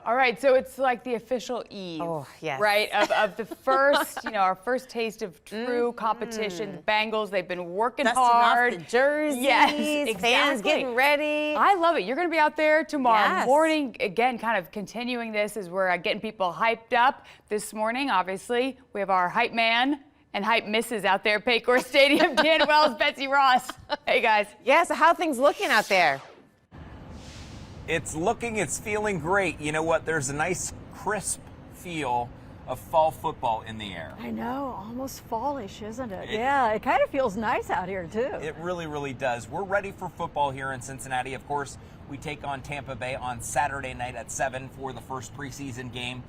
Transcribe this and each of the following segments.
All right, so it's like the official eve, right, of the first, our first taste of true competition. The Bengals, they've been working hard. Off the jerseys, yes, exactly. Fans getting ready. I love it. You're going to be out there tomorrow morning, again, kind of continuing this as we're getting people hyped up. This morning, obviously, we have our hype man and hype misses out there at Paycor Stadium, Dan Wells, Betsy Ross. Hey, guys. Yeah, so how are things looking out there? It's feeling great. You know what? There's a nice crisp feel of fall football in the air. I know, almost fallish, isn't it? Yeah, it kind of feels nice out here too. It really, really does. We're ready for football here in Cincinnati. Of course, we take on Tampa Bay on Saturday night at 7 for the first preseason game.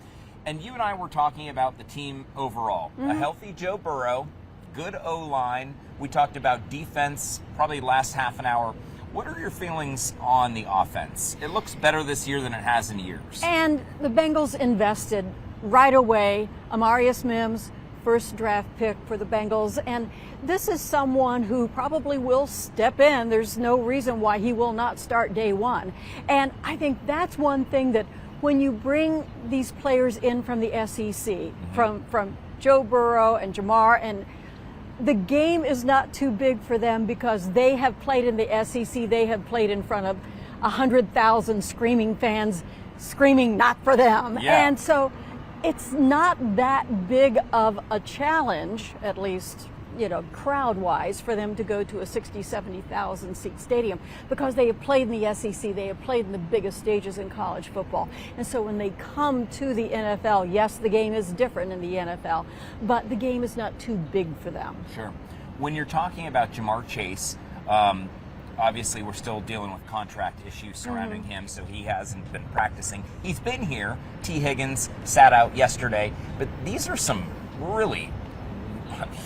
And you and I were talking about the team overall. A healthy Joe Burrow, good O-line. We talked about defense probably last half an hour. What are your feelings on the offense? It looks better this year than it has in years. And the Bengals invested right away. Amarius Mims, first draft pick for the Bengals. And this is someone who probably will step in. There's no reason why he will not start day one. And I think that's one thing that when you bring these players in from the SEC, from Joe Burrow and Jamar, and the game is not too big for them because they have played in the SEC. They have played in front of 100,000 screaming fans, screaming not for them. Yeah. And so it's not that big of a challenge, at least, crowd-wise, for them to go to a 60, 70,000 seat stadium because they have played in the SEC. They have played in the biggest stages in college football. And so when they come to the NFL, yes, the game is different in the NFL, but the game is not too big for them. Sure. When you're talking about Jamar Chase, obviously we're still dealing with contract issues surrounding him, so he hasn't been practicing. He's been here. T. Higgins sat out yesterday, but these are some really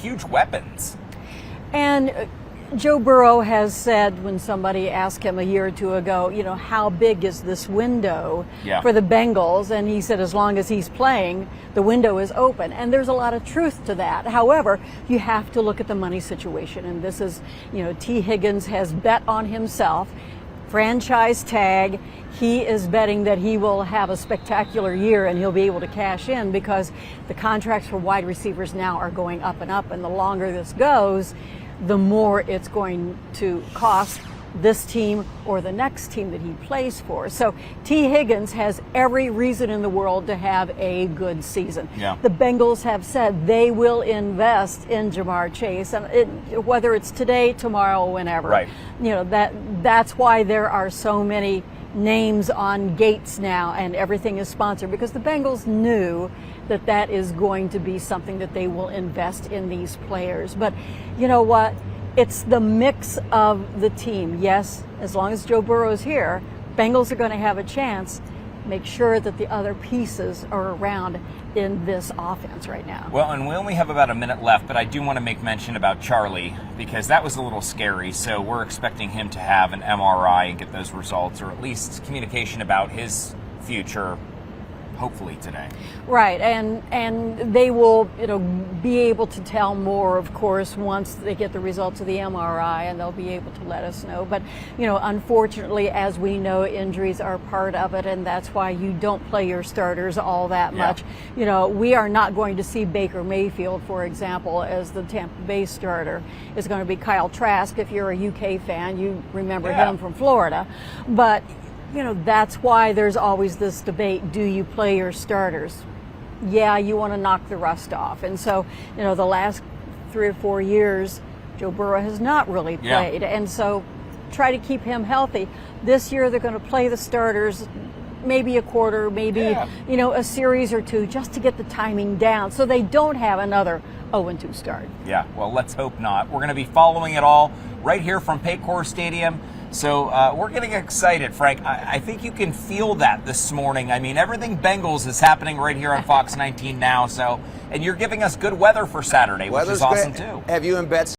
huge weapons. And Joe Burrow has said, when somebody asked him a year or two ago, how big is this window for the Bengals? And he said, as long as he's playing, the window is open. And there's a lot of truth to that. However, you have to look at the money situation. And this is, T. Higgins has bet on himself. Franchise tag. He is betting that he will have a spectacular year and he'll be able to cash in because the contracts for wide receivers now are going up and up. And the longer this goes, the more it's going to cost this team or the next team that he plays for. So T. Higgins has every reason in the world to have a good season. Yeah. The Bengals have said they will invest in Jamar Chase, and whether it's today, tomorrow, whenever. Right. That's why there are so many names on gates now and everything is sponsored, because the Bengals knew that is going to be something that they will invest in these players. But you know what? It's the mix of the team. Yes, as long as Joe Burrow's here, Bengals are going to have a chance. Make sure that the other pieces are around in this offense right now. Well, and we only have about a minute left, but I do want to make mention about Charlie because that was a little scary. So we're expecting him to have an MRI and get those results, or at least communication about his future, hopefully today. Right, and they will be able to tell more, of course, once they get the results of the MRI, and they'll be able to let us know. But unfortunately, as we know, injuries are part of it, and that's why you don't play your starters all that much. We are not going to see Baker Mayfield, for example, as the Tampa Bay starter. It's going to be Kyle Trask. If you're a UK fan, you remember him from Florida. But that's why there's always this debate, do you play your starters? Yeah, you want to knock the rust off. And so, the last 3 or 4 years, Joe Burrow has not really played. And so try to keep him healthy. This year they're going to play the starters, maybe a quarter, maybe, a series or two, just to get the timing down so they don't have another 0-2 start. Yeah, well, let's hope not. We're going to be following it all right here from Paycor Stadium. So we're getting excited, Frank. I think you can feel that this morning. I mean, everything Bengals is happening right here on Fox 19 now. And you're giving us good weather for Saturday, which is awesome, too. Have you and Betsy